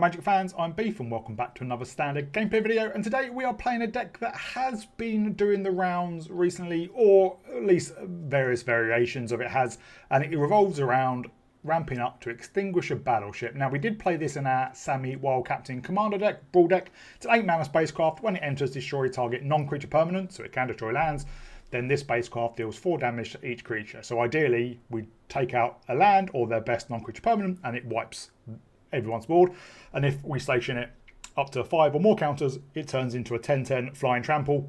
Magic fans, I'm Beef and welcome back to another standard gameplay video, and today we are playing a deck that has been doing the rounds recently, or at least various variations of it has, and it revolves around ramping up to Extinguisher Battleship. Now we did play this in our Sammy Wild Captain Commander deck, Brawl deck. It's an 8 mana spacecraft. When it enters, destroy target non-creature permanent, so it can destroy lands. Then this spacecraft deals 4 damage to each creature. So ideally we take out a land or their best non-creature permanent and it wipes everyone's board, and if we station it up to 5 or more counters, it turns into a 10/10 flying trample.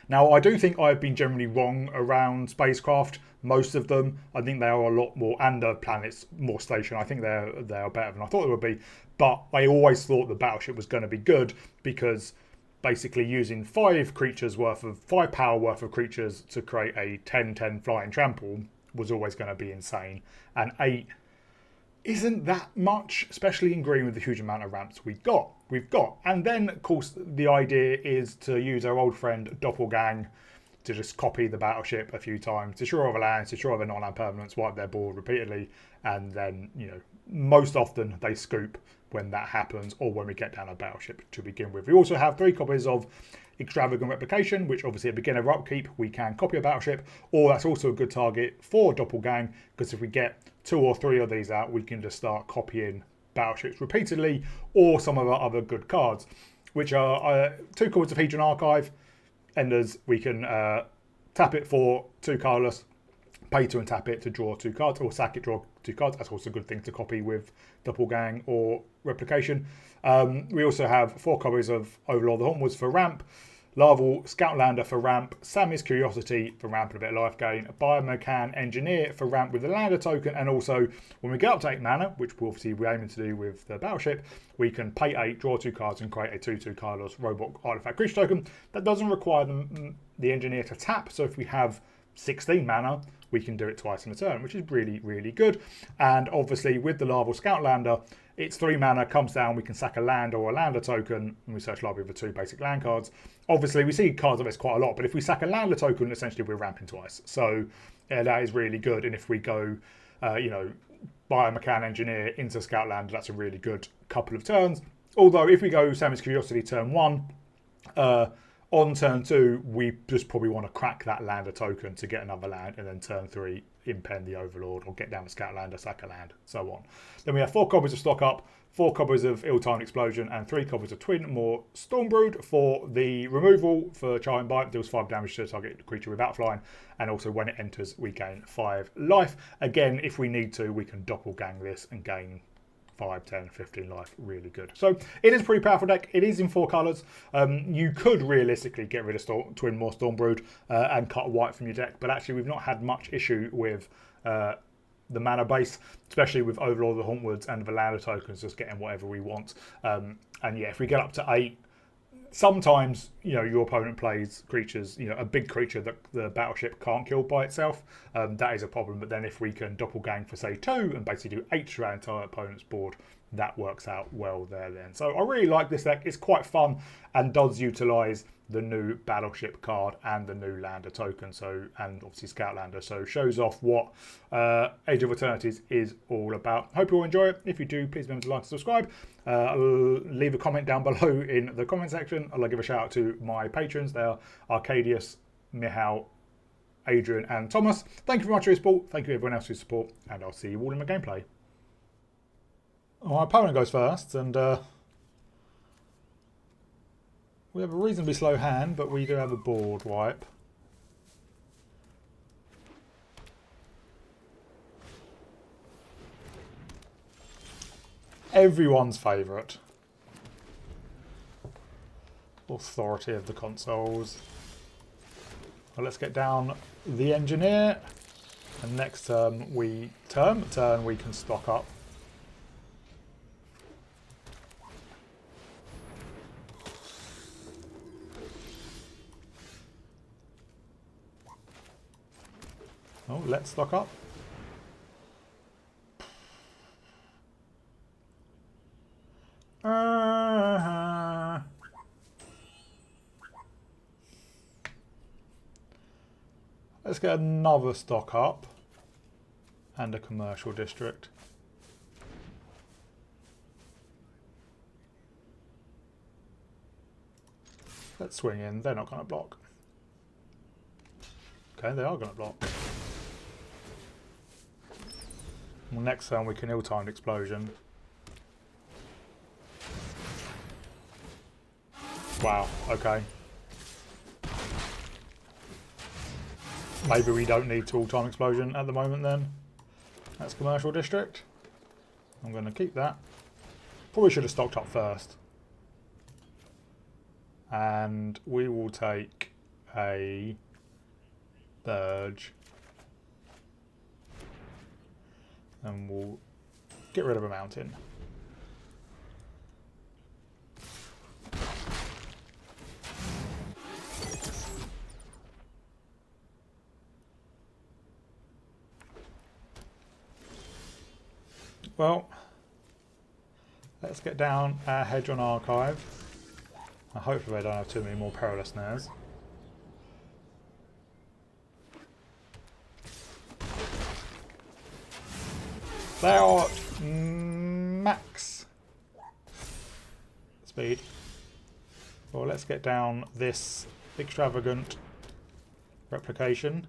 Now I do think I've been generally wrong around spacecraft. Most of them, I think they are a lot more, and the planets more stationary. I think they are better than I thought they would be, but I always thought the battleship was going to be good because basically using 5 power worth of creatures to create a 10/10 flying trample was always going to be insane, and 8 isn't that much, especially in green with the huge amount of ramps we've got. And then, of course, the idea is to use our old friend Doppelgang to just copy the battleship a few times, destroy other lands, destroy other non-land permanents, wipe their board repeatedly, and then, you know, most often they scoop when that happens or when we get down a battleship to begin with. We also have 3 copies of Extravagant Replication, which obviously at beginner of upkeep we can copy a battleship, or that's also a good target for Doppelgang, because if we get 2 or 3 of these out, we can just start copying battleships repeatedly, or some of our other good cards, which are 2 cards of Hedron Archive. Enders, we can tap it for 2 colorless, pay to untap it to draw 2 cards, or sack it, draw 2 cards. That's also a good thing to copy with Doppelgang or Replication. We also have 4 copies of Overlord the Hauntwoods for ramp, Larval Scoutlander for ramp, Sammy's Curiosity for ramp and a bit of life gain, Biomecan Engineer for ramp with the lander token, and also when we get up to 8 mana, which we're obviously aiming to do with the battleship, we can pay 8, draw 2 cards and create a 2/2 colorless robot artifact creature token. That doesn't require the engineer to tap, so if we have 16 mana, we can do it twice in a turn, which is really, really good. And obviously with the Larval Scoutlander, it's 3 mana, comes down, we can sack a land or a lander token, and we search library for 2 basic land cards. Obviously we see cards of this quite a lot, but if we sack a lander token, essentially we're ramping twice. So yeah, that is really good. And if we go, Biomecan Engineer into Scoutlander, that's a really good couple of turns. Although if we go Sammy's Curiosity turn 1, on turn 2, we just probably want to crack that lander token to get another land, and then turn 3, impend the Overlord, or get down the Scoutlander, sack a land, so on. Then we have 4 copies of Stock Up, 4 copies of Ill-Timed Explosion, and 3 copies of Twin More Stormbrood for the removal for Charming Bite. Deals 5 damage to target creature without flying, and also when it enters, we gain 5 life. Again, if we need to, we can Doppelgang this and gain 5, 10, 15 life. Really good. So it is a pretty powerful deck. It is in 4 colours. You could realistically get rid of Twin More Stormbrood and cut white from your deck, but actually we've not had much issue with the mana base, especially with Overlord of the Hauntwoods and the lander tokens just getting whatever we want. And yeah, if we get up to 8, sometimes, you know, your opponent plays creatures, you know, a big creature that the battleship can't kill by itself. That is a problem. But then if we can Doppelgang for, say, 2 and basically do 8 to our entire opponent's board, that works out well there then. So I really like this deck. It's quite fun and does utilise the new battleship card and the new lander token, so, and obviously Scoutlander, so shows off what Age of Eternities is all about. Hope you all enjoy it. If you do, please remember to like and subscribe. Leave a comment down below in the comment section. I'll give a shout out to my patrons. They are Arcadius, Mihal, Adrian and Thomas. Thank you very much for your support. Thank you everyone else for your support, and I'll see you all in my gameplay. My opponent goes first, and we have a reasonably slow hand, but we do have a board wipe. Everyone's favourite. Authority of the consoles. Well, let's get down the engineer. And next turn we can stock up. Oh, let's stock up. Let's get another stock up and a commercial district. Let's swing in. They're not going to block. Okay, they are going to block. Well, next turn we can ill-timed explosion. Wow, okay. Maybe we don't need to all-time explosion at the moment then. That's commercial district. I'm going to keep that. Probably should have stocked up first. And we will take a Burge. And we'll get rid of a mountain. Well, let's get down our hedge on archive. I hope they don't have too many more perilous snares. They are max speed. Well, let's get down this extravagant replication.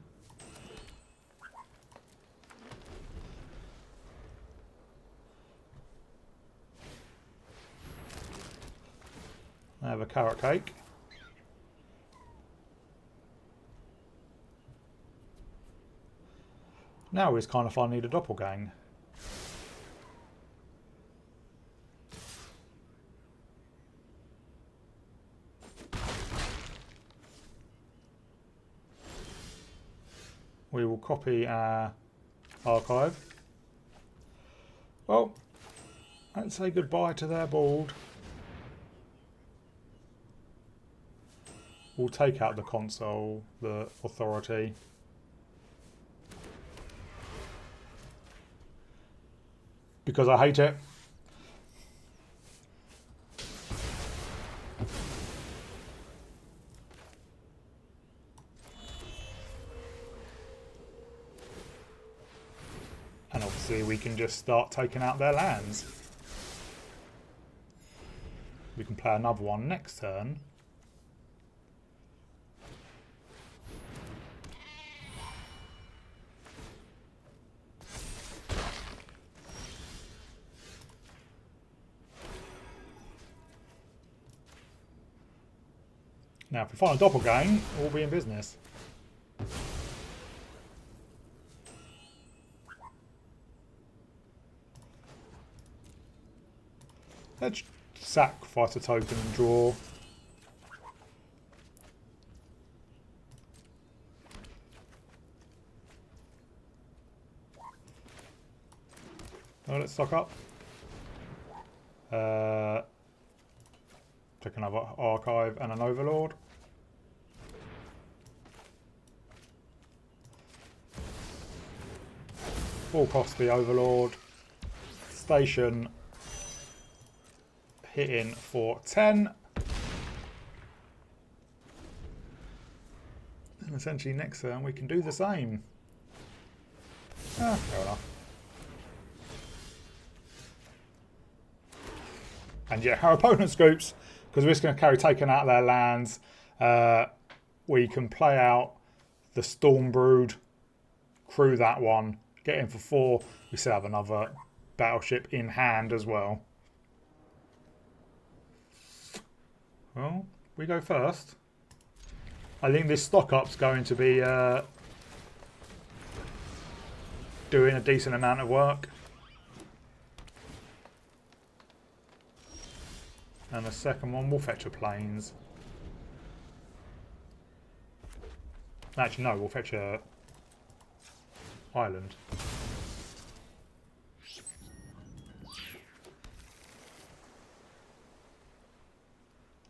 I have a carrot cake. Now is kind of fun. I need a doppelgang. We will copy our archive. Well, let's say goodbye to their board. We'll take out the console, the authority. Because I hate it. And obviously we can just start taking out their lands. We can play another one next turn. Now, if we find a doppelgang, we'll be in business. Let's sacrifice a token and draw. Well, let's stock up. Take another archive and an overlord. Full cost the overlord. Station hitting for 10. And essentially next turn we can do the same. Fair enough. And yeah, our opponent scoops, because we're just going to carry taking out their lands. We can play out the Storm Brood, crew that one, get in for 4. We still have another battleship in hand as well. Well, we go first. I think this stock up's going to be doing a decent amount of work. And the second one will fetch a plains. Actually, no, we'll fetch a island.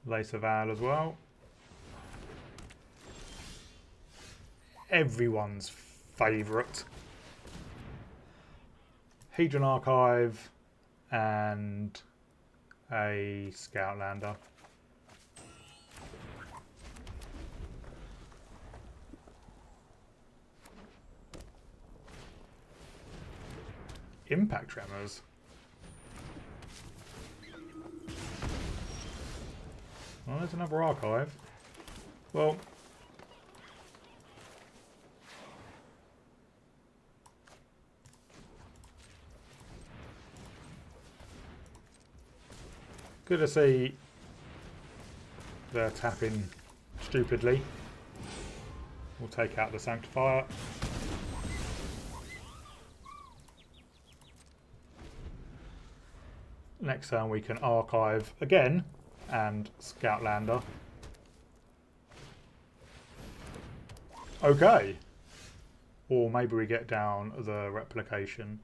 Lace of Val as well. Everyone's favourite. Hedron Archive and a Scoutlander. Impact Tremors. Well, there's another archive. Well, good to see they're tapping stupidly. We'll take out the Sanctifier. Next turn we can archive again and Scoutlander. Okay. Or maybe we get down the replication.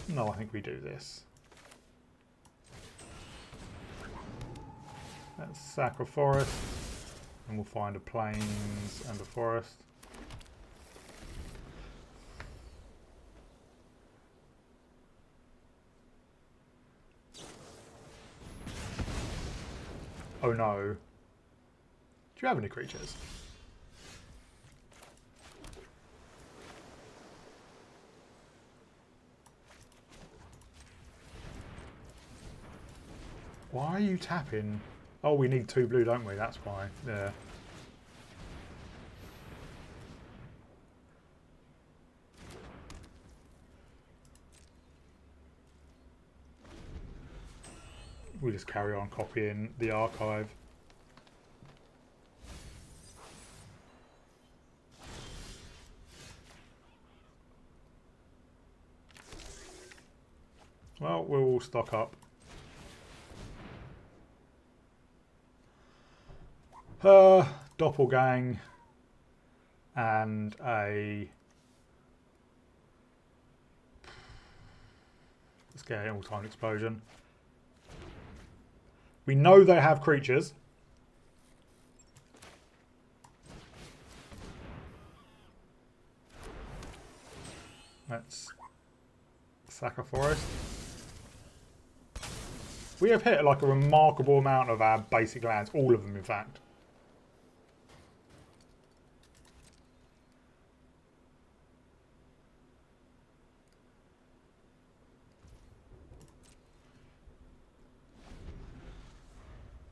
No, I think we do this. Let's sack a forest and we'll find a plains and a forest. Oh no. Do you have any creatures? Why are you tapping? Oh, we need 2 blue, don't we? That's why. Yeah. We just carry on copying the archive. Well, we'll all stock up. Doppelgang and a... Let's get an all-time explosion. We know they have creatures. Let's sack a forest. We have hit like a remarkable amount of our basic lands, all of them in fact.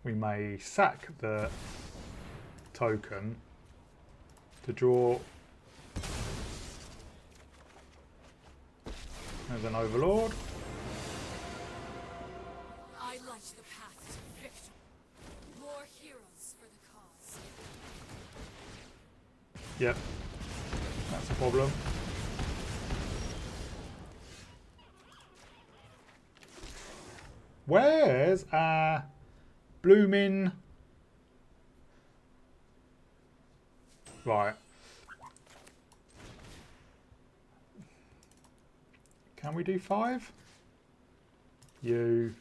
We may sack the token to draw as an overlord. I light the path to victory. More heroes for the cause. Yep, that's a problem. Where's our blooming... Right. Can we do 5? You,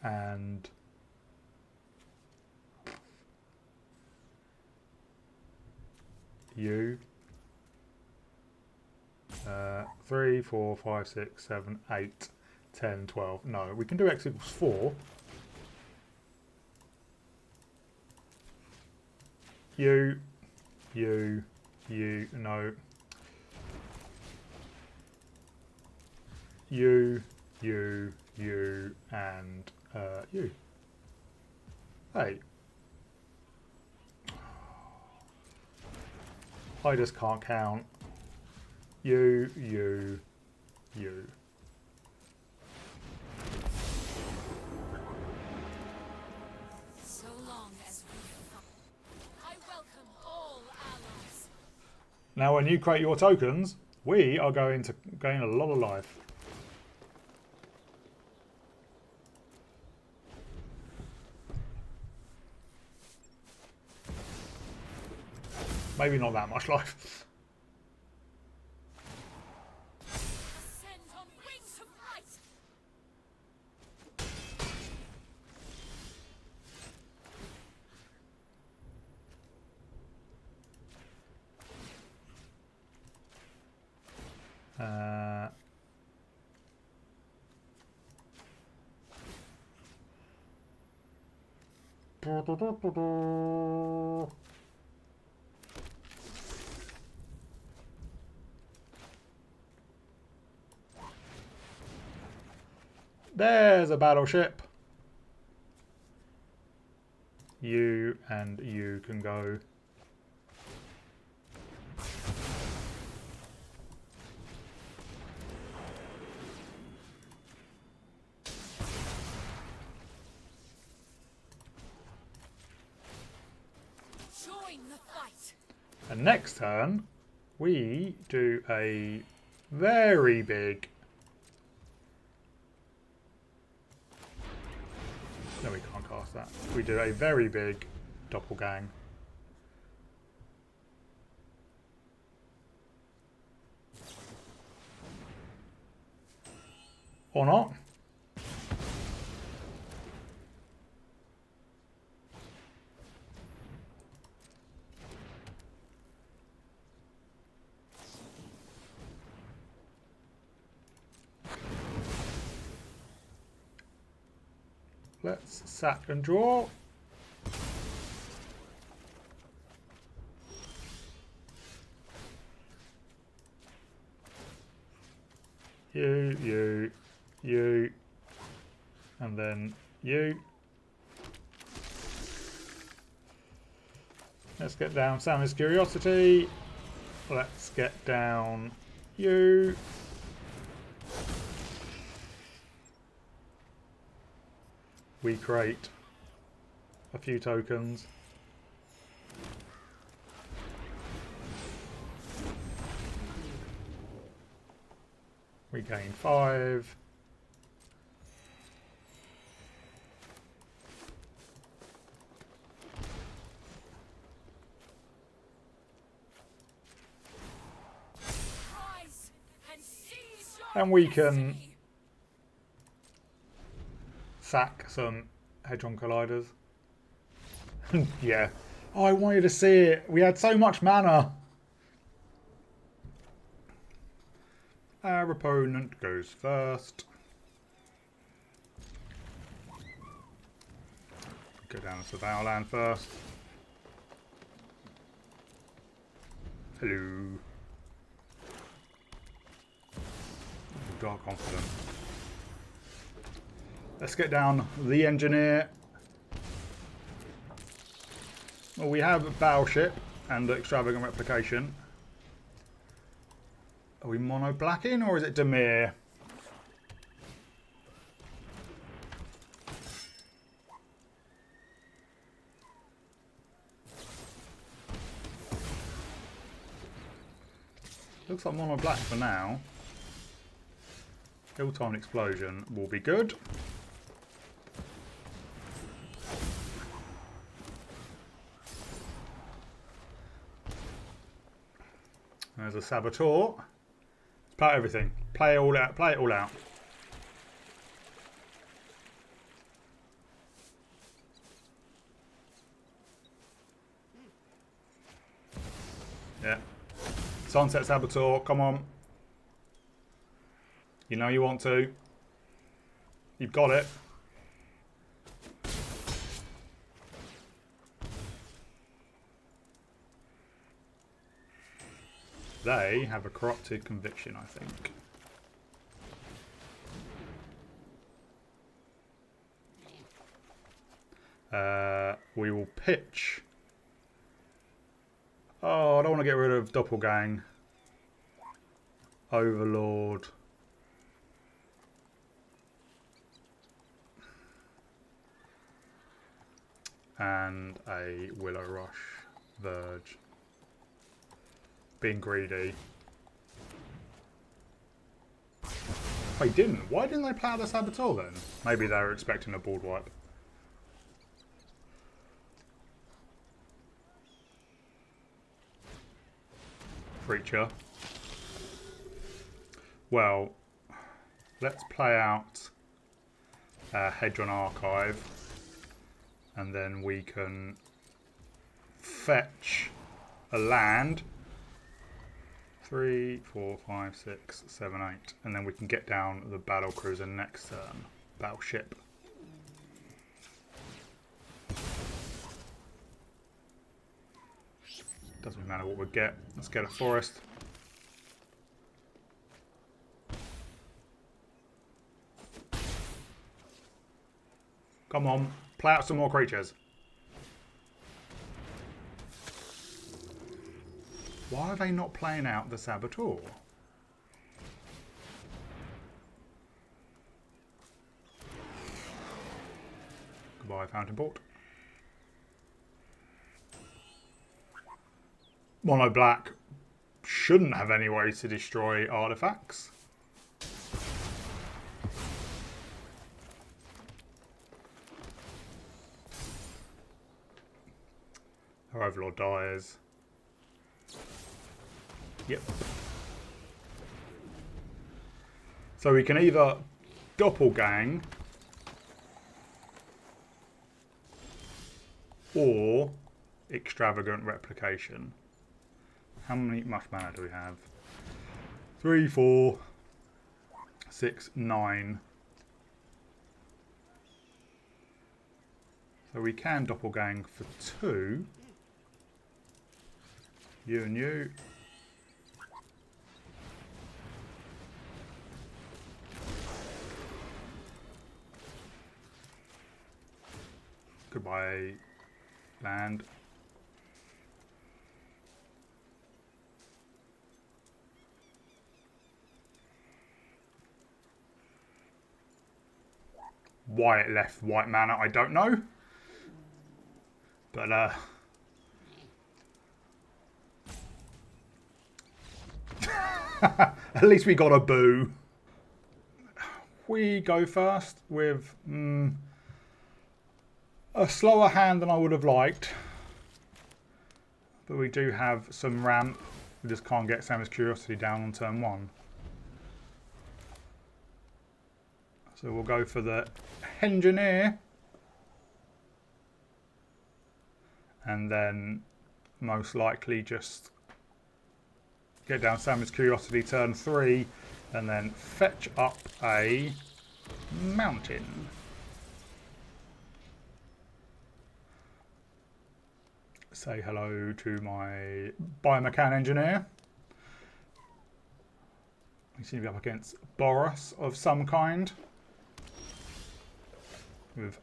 and you. 3, 4, 5, 6, 7, 8, 10, 12. No, we can do x equals 4. You, no. You, and you. Hey. I just can't count. You. So long as I welcome all allies. Now when you create your tokens, we are going to gain a lot of life. Maybe not that much life. Ascend on wings of light. There's a battleship. You and you can go. Join the fight. And next turn, we do a very big... No, we can't cast that. We do a very big doppelgang. Or not. Let's sack and draw. You, and then you. Let's get down Sammy's Curiosity. Let's get down you. We create a few tokens. We gain 5. Rise and seize your And we can destiny. sack some Hedron Colliders. Yeah. Oh, I wanted to see it. We had so much mana. Our opponent goes first. Go down to Surveil Land first. Hello. Dark Confident. Let's get down the Engineer. Well, we have a Battleship and Extravagant Replication. Are we mono blacking or is it Demir? Looks like mono black for now. Ill-timed Explosion will be good. There's a Saboteur. Play everything. Play it all out. Play it all out. Yeah. Sunset Saboteur, come on. You know you want to. You've got it. They have a Corrupted Conviction, I think. We will pitch. Oh, I don't want to get rid of Doppelgang. Overlord. And a Willow Rush. Verge. Being greedy. They didn't. Why didn't they play out the Saboteur then? Maybe they were expecting a board wipe. Creature. Well, let's play out Hedron Archive. And then we can fetch a land. 3, 4, 5, 6, 7, 8. And then we can get down the battle cruiser next turn. Battleship. Doesn't matter what we get. Let's get a forest. Come on, play out some more creatures. Why are they not playing out the Saboteur? Goodbye, Fountain Port. Mono black shouldn't have any way to destroy artifacts. Our Overlord dies. Yep. So we can either doppelgang or extravagant replication. How much mana do we have? 3, 4, 6, 9. So we can doppelgang for 2. You and you. Goodbye, land. Why it left white mana, I don't know. But at least we got a boo. We go first with a slower hand than I would have liked. But we do have some ramp. We just can't get Sammy's Curiosity down on turn 1. So we'll go for the Engineer. And then most likely just get down Sammy's Curiosity turn 3 and then fetch up a mountain. Say hello to my Biomechan Engineer. We seem to be up against Boros of some kind. We've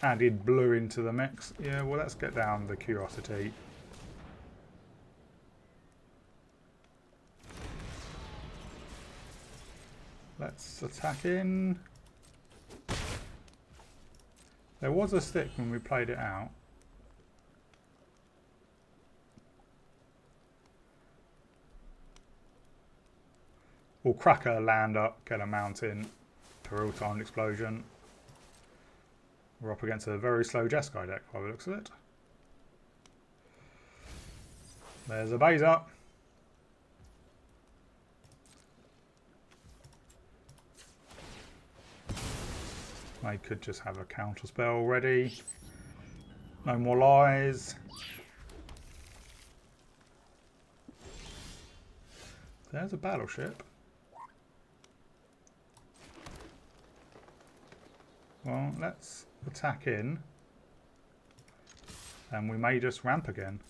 added blue into the mix. Yeah, well, let's get down the Curiosity. Let's attack in. There was a stick when we played it out. We'll crack a land up, get a mountain, Peril Timed Explosion. We're up against a very slow Jeskai deck by the looks of it. There's a Baser. They could just have a counter spell ready. No more lies. There's a battleship. Well, let's attack in. And we may just ramp again.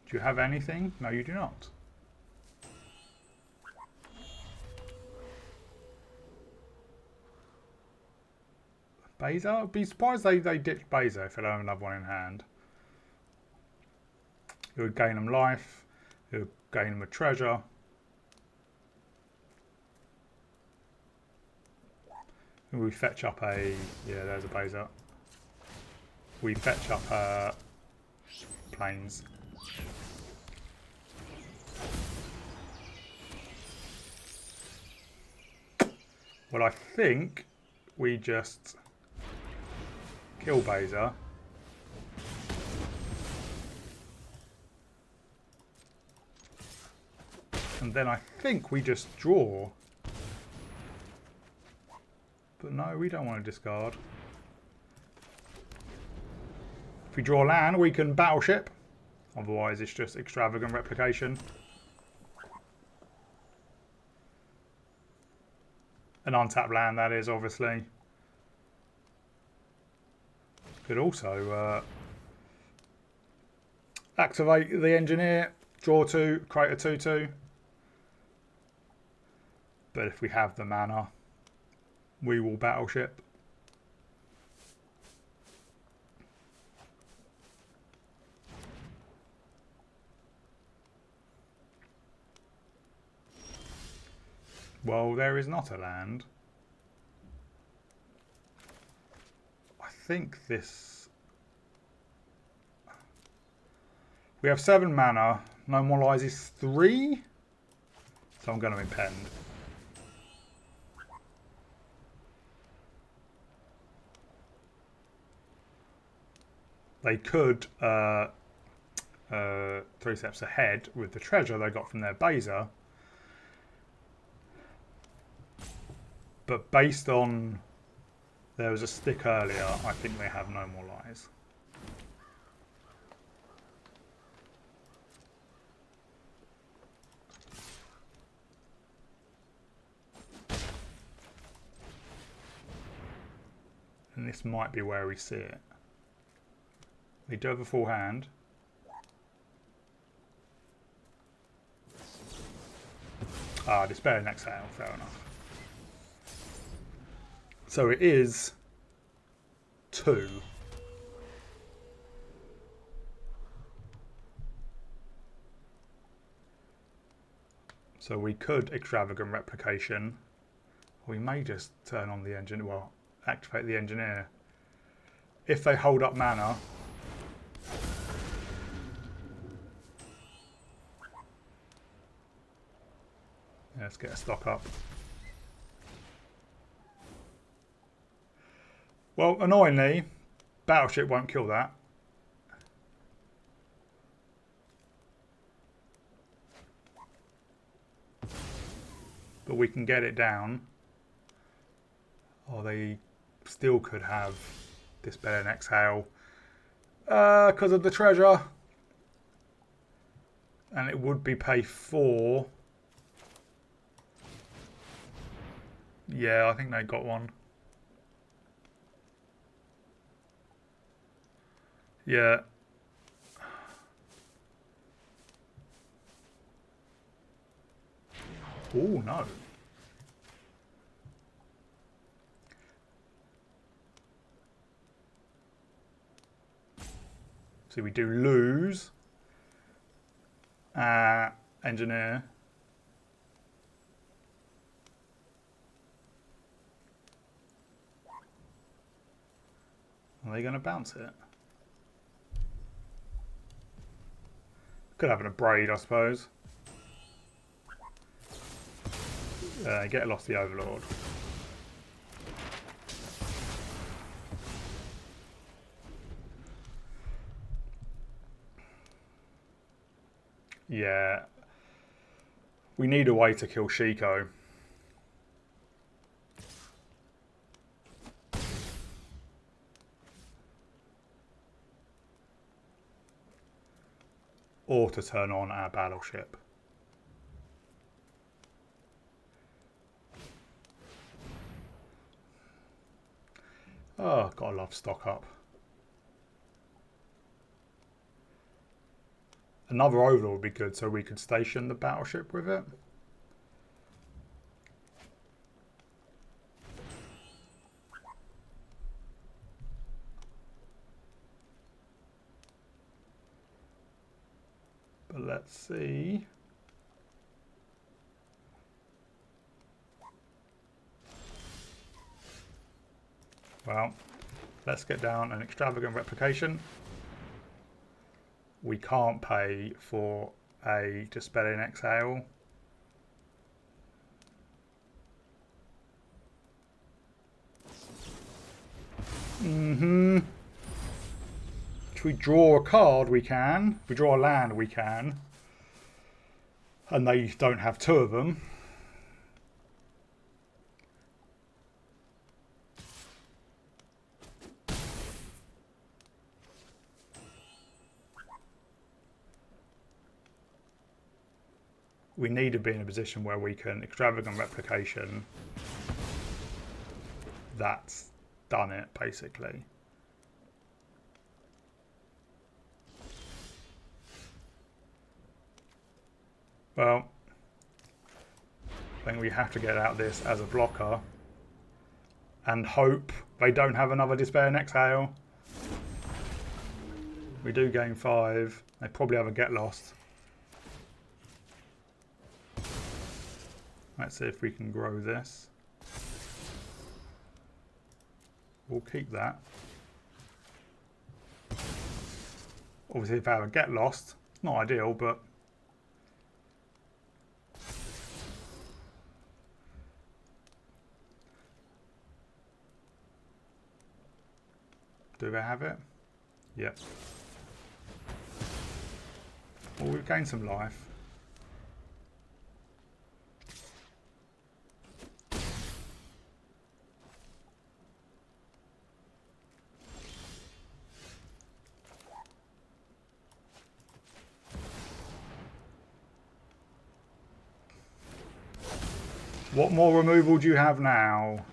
Do you have anything? No, you do not. Baser? I'd be surprised they ditched Baser if they don't have another one in hand. It would gain them life. It would gain them a treasure. And we fetch up a... Yeah, there's a Baser. We fetch up planes. Well, I think we just kill Baser. And then I think we just draw. But no, we don't want to discard. If we draw land, we can battleship. Otherwise, it's just extravagant replication. An untapped land, that is, obviously. Could also activate the Engineer, draw 2, create a 2/2. But if we have the mana, we will Battleship. Well, there is not a land. I think this... We have 7 mana. No more lies is 3. So I'm going to impend. They could 3 steps ahead with the treasure they got from their Baser. But based on there was a stick earlier, I think they have no more lies. And this might be where we see it. They do have a full hand. Ah, Despair and Exhale, fair enough. So it is 2. So we could Extravagant Replication. We may just turn on the engine, well, activate the Engineer. If they hold up mana, let's get a stock up. Well, annoyingly, Battleship won't kill that. But we can get it down. Or they still could have Despair and Exhale. Because of the treasure. And it would be pay 4. Yeah, I think they got one. Yeah. Oh, no. So we do lose. Engineer. Are they going to bounce it? Could have a braid, I suppose. Get lost the Overlord. Yeah. We need a way to kill Shiko. Or to turn on our Battleship. Oh, gotta love stock up. Another Overlord would be good, so we could station the Battleship with it. But let's see. Well, let's get down an Extravagant Replication. We can't pay for a Despair and Exhale. If we draw a card, we can. If we draw a land, we can. And they don't have 2 of them. We need to be in a position where we can Extravagant Replication. That's done it, basically. Well, I think we have to get out this as a blocker and hope they don't have another Despair and Exhale. We do gain 5. They probably have a Get Lost. Let's see if we can grow this. We'll keep that. Obviously, if I have a Get Lost, not ideal, but do they have it? Yep. Well, we've gained some life. What more removal do you have now?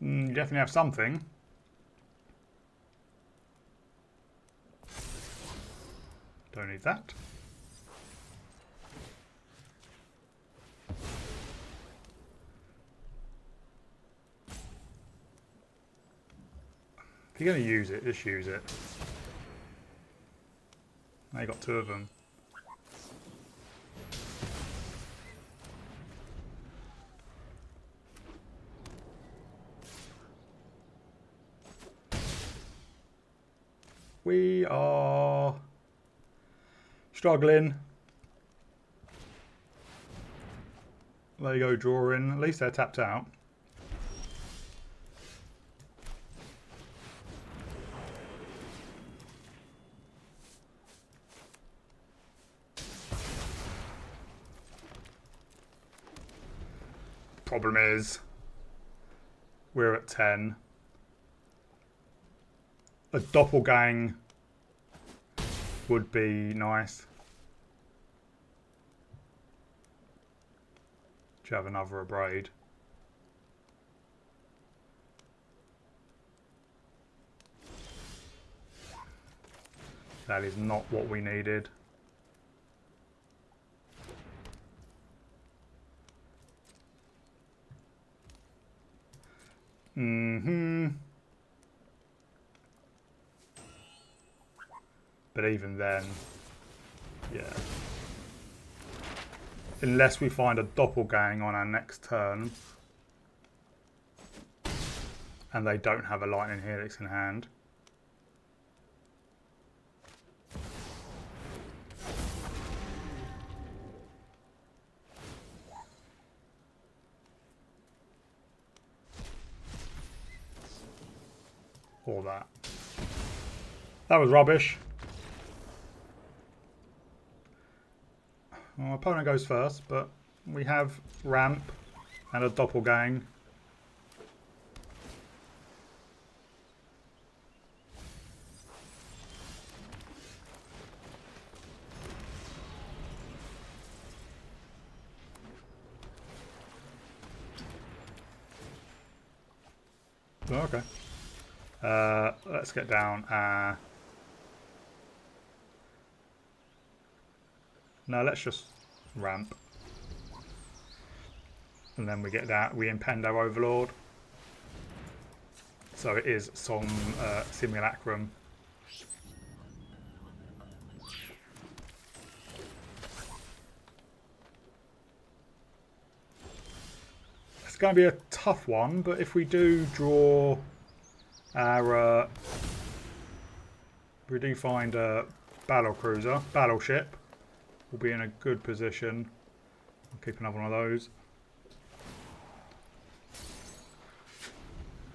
You definitely have something. Don't need that. If you're going to use it, just use it. Now you got 2 of them. We are struggling. There you go, drawing. At least they're tapped out. Problem is, we're at 10. A doppelgang would be nice. Do you have another abrade? That is not what we needed. But even then, yeah. Unless we find a doppelgang on our next turn, and they don't have a lightning helix in hand. Or that. That was rubbish. Well, our opponent goes first, but we have ramp and a doppelgang. Oh, okay. Let's get down. No, let's just ramp. And then we get that. We impend our Overlord. So it is some Simulacrum. It's going to be a tough one, but if we do draw our... we do find a battleship, we'll be in a good position. I'll keep another one of those.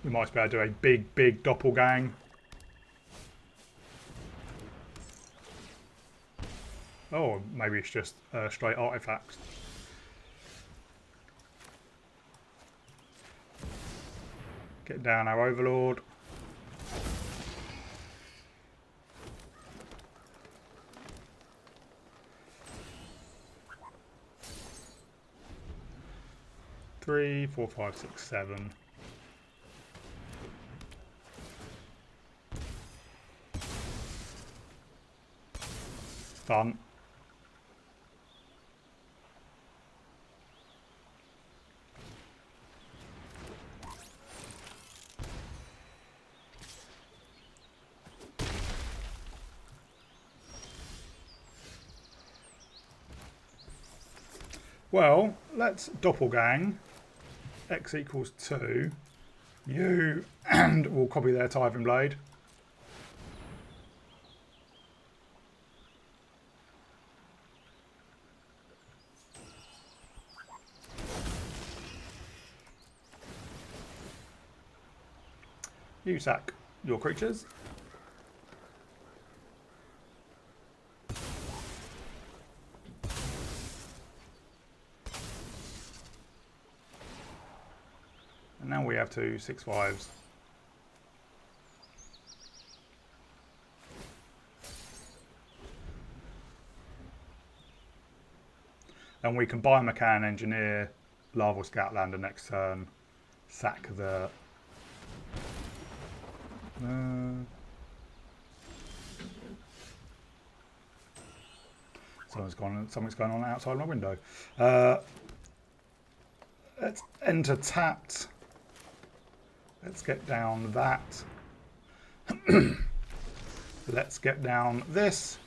We might be able to do a big doppelgang. Oh, maybe it's just straight artifacts. Get down our Overlord. Three, 4, 5, 6, 7. Stun. Well, let's doppelgang. X equals 2. You, and we'll copy their Tithing Blade. You sack your creatures. And now we have 2 6/5s. And we can Biomechan Engineer Larval Scoutlander next turn. Sack the... something's going on outside my window. Let's enter tapped. Let's get down that. Let's get down this.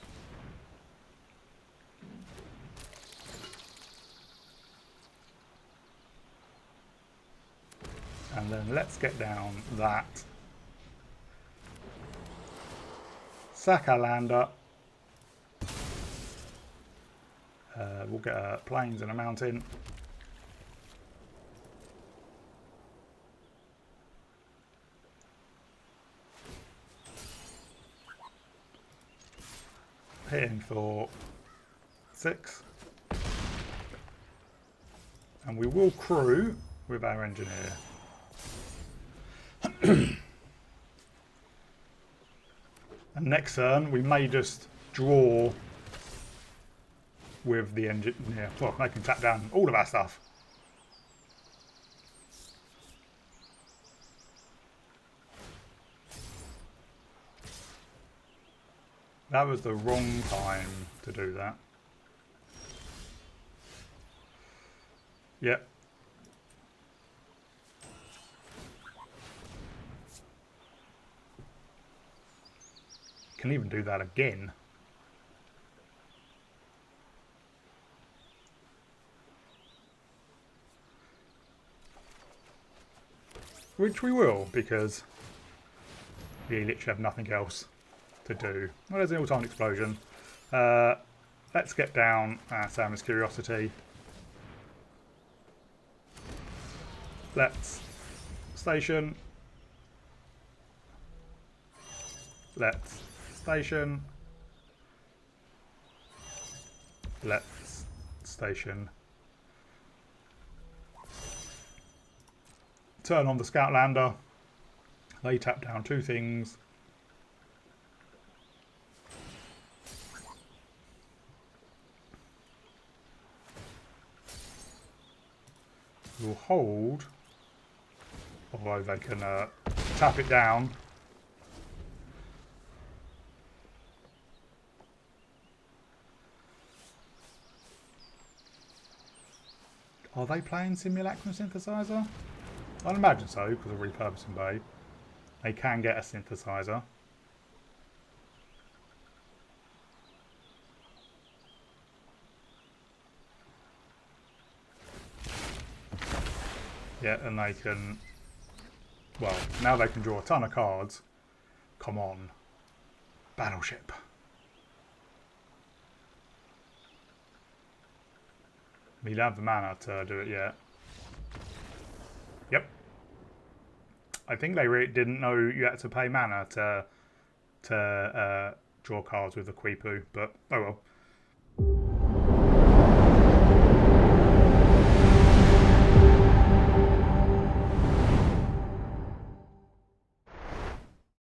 And then let's get down that. Sack our lander. We'll get a plains and a mountain. Hitting for 6. And we will crew with our engineer. And next turn we may just draw with the engineer. Well, they can tap down all of our stuff. That was the wrong time to do that. Yep. Can even do that again. Which we will, because we literally have nothing else to do. Well, there's an all-time explosion. Let's get down Sam's Curiosity. Let's station. Let's station. Let's station. Turn on the Scoutlander. They tap down 2 things. We'll hold, although they can tap it down. Are they playing Simulacrum Synthesizer? I'd imagine so, because of Repurposing Bay. They can get a synthesizer. Yeah, and they can... Well, now they can draw a ton of cards. Come on. Battleship. We don't have the mana to do it yet. Yep. I think they really didn't know you had to pay mana to draw cards with the Quipu, but oh well.